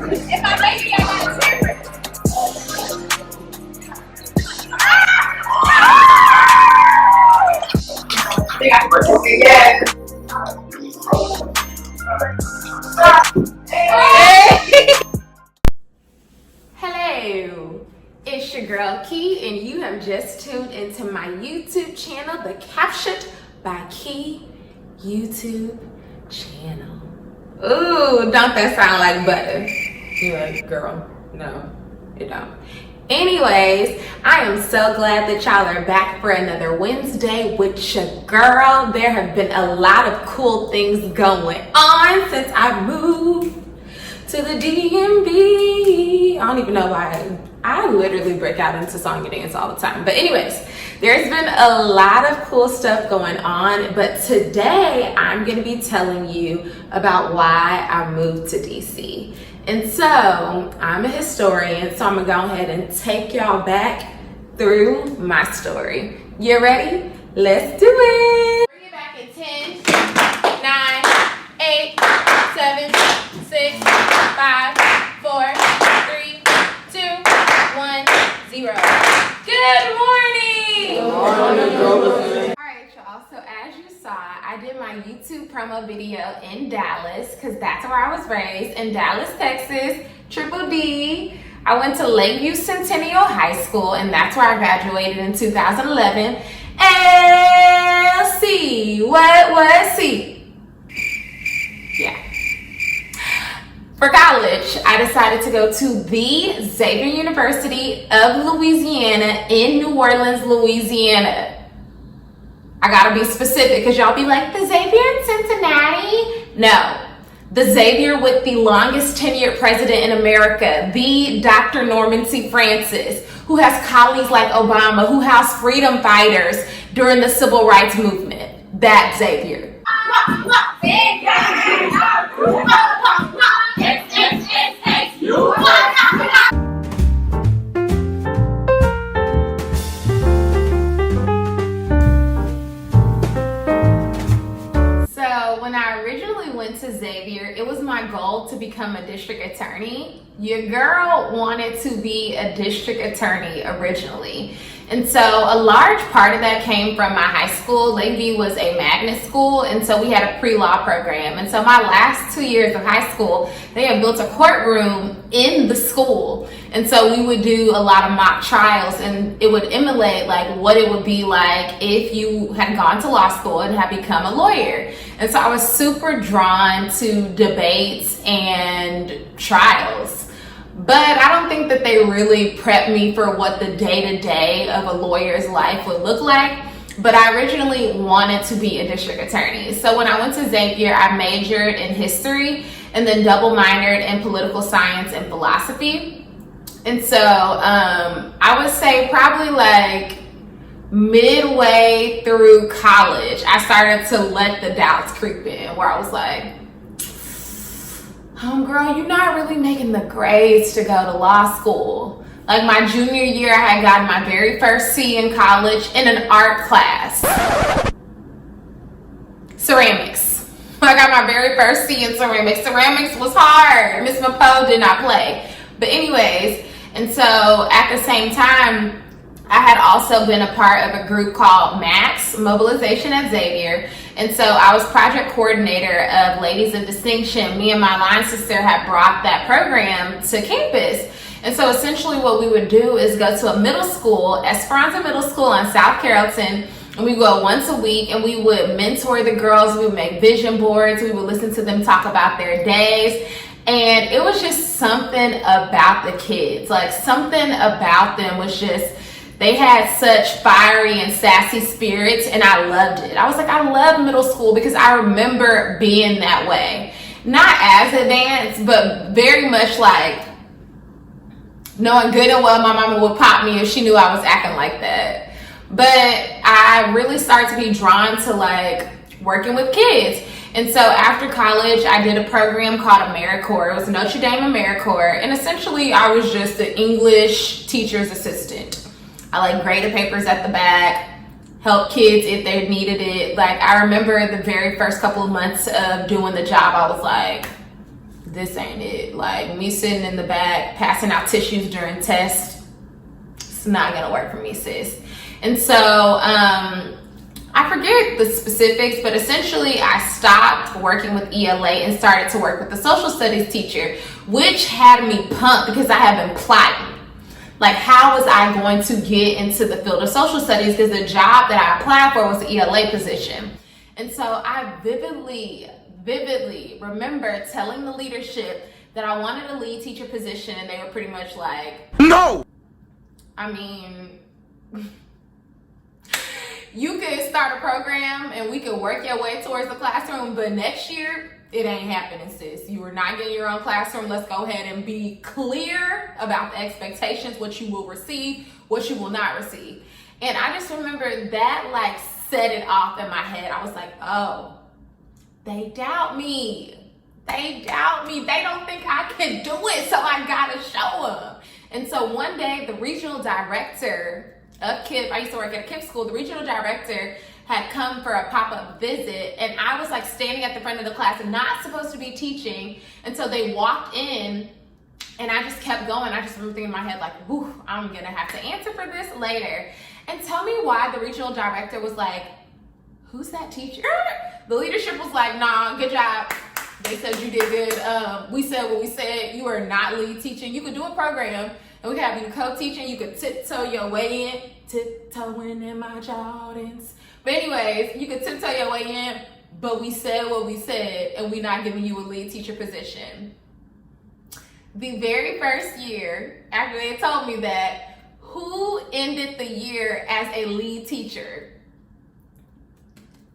If I make it, I gotta tear it. They got to work it. Yeah. Hey. Hello, it's your girl Key, and you have just tuned into my YouTube channel, the Captured by Key YouTube channel. Ooh, don't that sound like butter? You're like, girl, no, it don't. Anyways, I am so glad that y'all are back for another Wednesday with your girl. There have been a lot of cool things going on since I moved to the DMV. I don't even know why. I literally break out into song and dance all the time. But anyways, there's been a lot of cool stuff going on. But today I'm going to be telling you about why I moved to DC. And so I'm a historian, so I'm going to go ahead and take y'all back through my story. You ready? Let's do it. Bring it back in 10, 9, 8, 7, 6, 5, 4, 3, 2, 1, 0. Good morning. Good morning. All right, y'all. So as you saw, I did my YouTube promo video in Dallas because that's where I was raised, in Dallas, Texas, Triple D. I went to Lakeview Centennial High School, and that's where I graduated in 2011. LC. What was C? Yeah. For college, I decided to go to the Xavier University of Louisiana in New Orleans, Louisiana. I gotta be specific because y'all be like, the Xavier in Cincinnati? No, the Xavier with the longest tenured president in America, the Dr. Norman C. Francis, who has colleagues like Obama, who housed freedom fighters during the civil rights movement. That Xavier. When I originally went to Xavier, it was my goal to become a district attorney. Your girl wanted to be a district attorney originally. And so a large part of that came from my high school. Lakeview was a magnet school, and so we had a pre-law program. And so my last 2 years of high school, they had built a courtroom in the school. And so we would do a lot of mock trials, and it would emulate like what it would be like if you had gone to law school and had become a lawyer. And so I was super drawn to debates and trials. But I don't think that they really prepped me for what the day-to-day of a lawyer's life would look like. But I originally wanted to be a district attorney. So when I went to Xavier, I majored in history and then double minored in political science and philosophy. And so I would say probably like midway through college, I started to let the doubts creep in, where I was like, girl, you're not really making the grades to go to law school. Like my junior year, I had gotten my very first C in college in an art class. Ceramics. I got my very first C in ceramics. Ceramics was hard. Miss Mapo did not play. But anyways, and so at the same time, I had also been a part of a group called MAX, Mobilization at Xavier. And so I was project coordinator of Ladies of Distinction. Me and my line sister had brought that program to campus. And so essentially what we would do is go to a middle school, Esperanza Middle School on South Carrollton. And we go once a week and we would mentor the girls. We would make vision boards. We would listen to them talk about their days. And it was just something about the kids. Like something about them was just, they had such fiery and sassy spirits, and I loved it. I was like, I love middle school because I remember being that way. Not as advanced, but very much like knowing good and well my mama would pop me if she knew I was acting like that. But I really started to be drawn to like working with kids. And so after college, I did a program called AmeriCorps. It was Notre Dame AmeriCorps. And essentially, I was just the English teacher's assistant. I like graded papers at the back, help kids if they needed it. Like I remember the very first couple of months of doing the job, I was like, this ain't it. Like, me sitting in the back, passing out tissues during tests, it's not gonna work for me, sis. And so, I forget the specifics, but essentially I stopped working with ELA and started to work with the social studies teacher, which had me pumped because I had been plotting. Like, how was I going to get into the field of social studies? Because the job that I applied for was the ELA position. And so I vividly remember telling the leadership that I wanted a lead teacher position, and they were pretty much like, no! I mean, you could start a program and we could work your way towards the classroom, but next year, it ain't happening, sis. You are not getting your own classroom. Let's go ahead and be clear about the expectations, what you will receive, what you will not receive. And I just remember that, like, set it off in my head. I was like, oh, they doubt me. They doubt me. They don't think I can do it, so I gotta show them. And so one day, the regional director of KIPP, I used to work at a KIPP school, the regional director had come for a pop-up visit, and I was like standing at the front of the class and not supposed to be teaching until they walked in, and I just kept going. I just remember thinking in my head like, whew, I'm gonna have to answer for this later. And tell me why the regional director was like, who's that teacher? The leadership was like, nah, good job. They said you did good. We said what we said. You are not lead teaching. You could do a program and we could have you co-teaching. You could tiptoe your way in. Tiptoeing in my Jordans. But anyways, you could tiptoe your way in, but we said what we said and we're not giving you a lead teacher position. The very first year after they told me that, who ended the year as a lead teacher?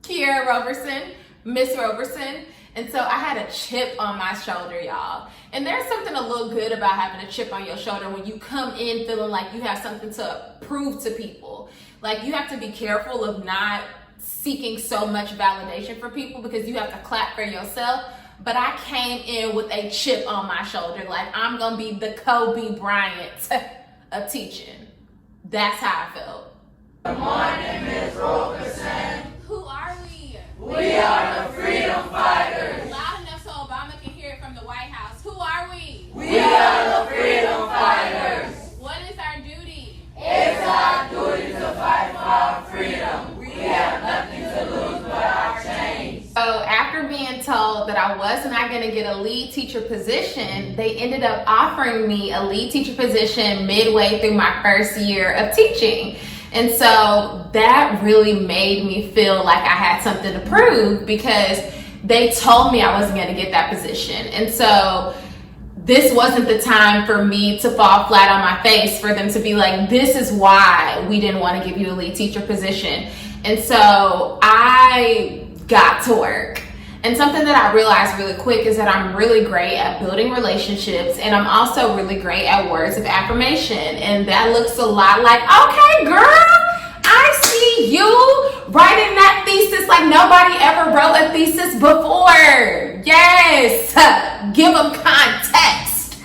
Kiera Roberson, Miss Roberson. And so I had a chip on my shoulder, y'all. And there's something a little good about having a chip on your shoulder when you come in feeling like you have something to prove to people. Like, you have to be careful of not seeking so much validation for people because you have to clap for yourself. But I came in with a chip on my shoulder, like I'm gonna be the Kobe Bryant of teaching. That's how I felt. Good morning, Ms. Roberson. Who are we? We are the freedom fighters. Loud enough so Obama can hear it from the White House. Who are we? We are the freedom fighters. What is our duty? It's our duty to fight for our freedom. We have nothing to lose but our change. So after being told that I was not going to get a lead teacher position, they ended up offering me a lead teacher position midway through my first year of teaching. And so that really made me feel like I had something to prove because they told me I wasn't going to get that position. And so this wasn't the time for me to fall flat on my face, for them to be like, this is why we didn't want to give you a lead teacher position. And so I got to work. And something that I realized really quick is that I'm really great at building relationships, and I'm also really great at words of affirmation. And that looks a lot like, okay, girl, I see you writing that thesis like nobody ever wrote a thesis before. Yes, give them context.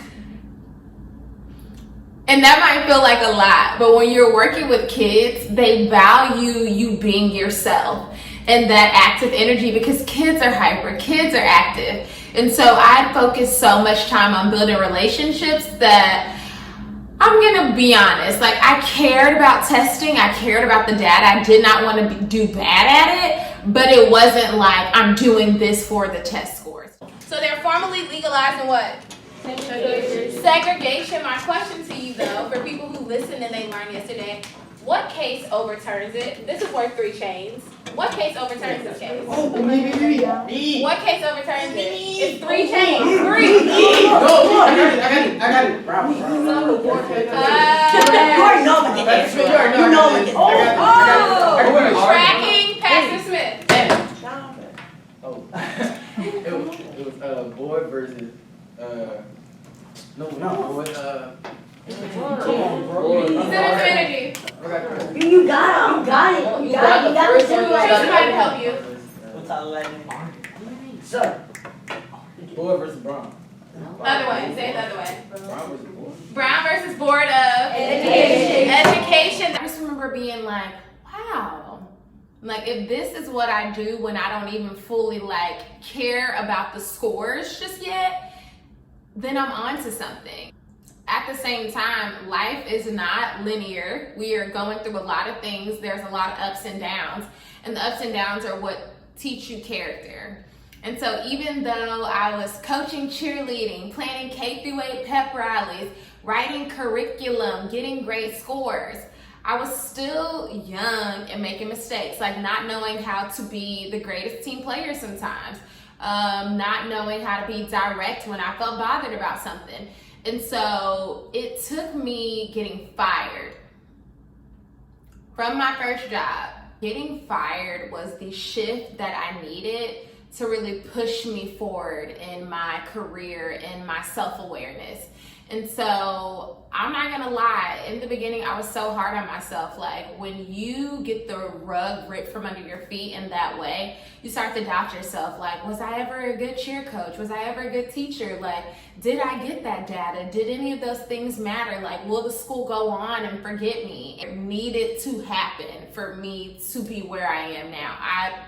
And that might feel like a lot, but when you're working with kids, they value you being yourself and that active energy, because kids are hyper, kids are active. And so I focused so much time on building relationships that I'm gonna be honest, like I cared about testing, I cared about the data, I did not want to do bad at it, but it wasn't like I'm doing this for the test scores. So they're formally legalizing what? Segregation. My question to you though, for people who listened and they learned yesterday, what case overturns it? This is worth 3 chains. What case overturns this case? What case overturns it? It's 3 chains. 3. I got it. Bravo. You already know what the answer is. You know what the answer is. Tracking, Pastor Smith. It was Boyd versus Infinity. You got it. You got it. Choose somebody to help you. What's our last name? Sir. Boyd versus Brown. Other way. Say it the other way. Brown versus Boyd. Brown versus Board of Education. I just remember being like, wow. Like, if this is what I do when I don't even fully like care about the scores just yet, then I'm on to something. At the same time, life is not linear. We are going through a lot of things. There's a lot of ups and downs, and the ups and downs are what teach you character. And so even though I was coaching cheerleading, planning K through 8 pep rallies, writing curriculum, getting great scores, I was still young and making mistakes, like not knowing how to be the greatest team player sometimes, not knowing how to be direct when I felt bothered about something. And so it took me getting fired from my first job. Getting fired was the shift that I needed to really push me forward in my career and my self-awareness. And so I'm not gonna lie, in the beginning I was so hard on myself. Like when you get the rug ripped from under your feet in that way, you start to doubt yourself. Like, was I ever a good cheer coach? Was I ever a good teacher? Like, did I get that data? Did any of those things matter? Like, will the school go on and forget me? It needed to happen for me to be where I am now. I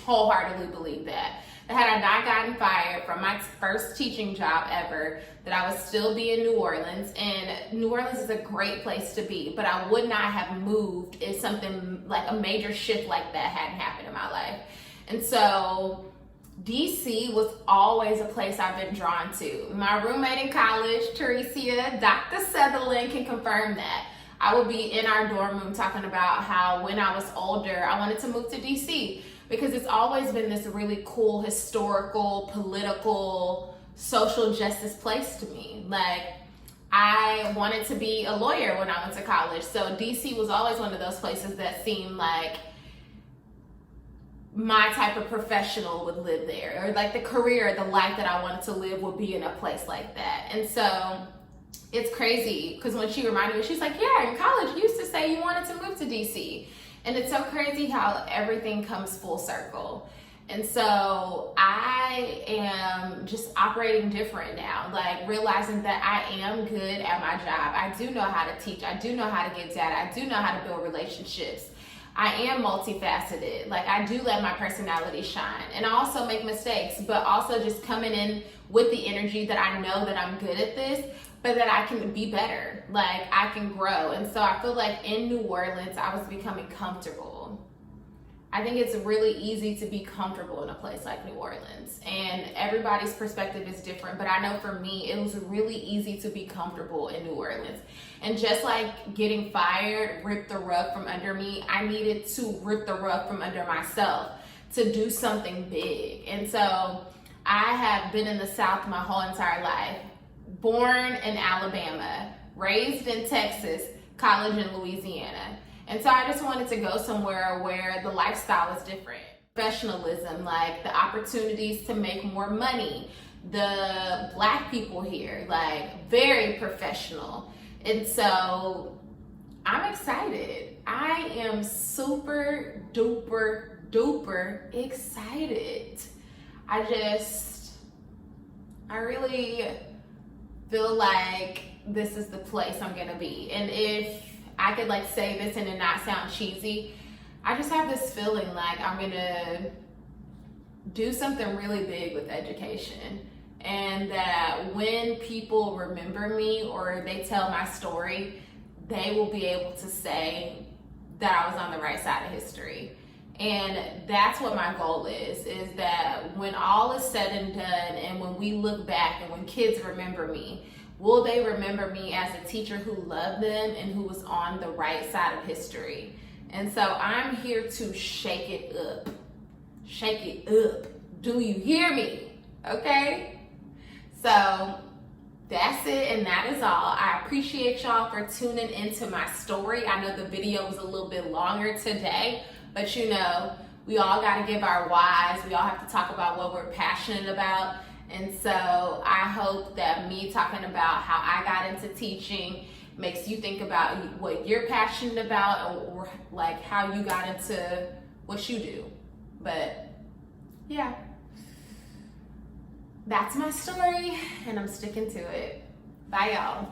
wholeheartedly believe that. Had I not gotten fired from my first teaching job ever, that I would still be in New Orleans. And New Orleans is a great place to be, but I would not have moved if something like a major shift like that hadn't happened in my life. And so DC was always a place I've been drawn to. My roommate in college, Teresia, Dr. Sutherland can confirm that. I would be in our dorm room talking about how when I was older, I wanted to move to DC. Because it's always been this really cool, historical, political, social justice place to me. Like, I wanted to be a lawyer when I went to college. So DC was always one of those places that seemed like my type of professional would live there. Or like the career, the life that I wanted to live would be in a place like that. And so it's crazy because when she reminded me, she's like, yeah, in college you used to say you wanted to move to DC. And it's so crazy how everything comes full circle. And so I am just operating different now, like realizing that I am good at my job. I do know how to teach. I do know how to get data. I do know how to build relationships. I am multifaceted. Like I do let my personality shine. And I also make mistakes, but also just coming in with the energy that I know that I'm good at this, but that I can be better, like I can grow. And so I feel like in New Orleans, I was becoming comfortable. I think it's really easy to be comfortable in a place like New Orleans, and everybody's perspective is different, but I know for me, it was really easy to be comfortable in New Orleans. And just like getting fired ripped the rug from under me, I needed to rip the rug from under myself to do something big. And so I have been in the South my whole entire life. Born in Alabama, raised in Texas, college in Louisiana. And so I just wanted to go somewhere where the lifestyle is different. Professionalism, like the opportunities to make more money. The Black people here, like very professional. And so I'm excited. I am super duper duper excited. I really feel like this is the place I'm gonna be. And if I could like say this and it not sound cheesy, I just have this feeling like I'm gonna do something really big with education. And that when people remember me or they tell my story, they will be able to say that I was on the right side of history. And that's what my goal is that when all is said and done and when we look back and when kids remember me, will they remember me as a teacher who loved them and who was on the right side of history? And so I'm here to shake it up. Shake it up. Do you hear me? Okay? So that's it, and that is all. I appreciate y'all for tuning into my story. I know the video was a little bit longer today, but you know, we all got to give our whys. We all have to talk about what we're passionate about. And so I hope that me talking about how I got into teaching makes you think about what you're passionate about or like how you got into what you do. But yeah, that's my story and I'm sticking to it. Bye y'all.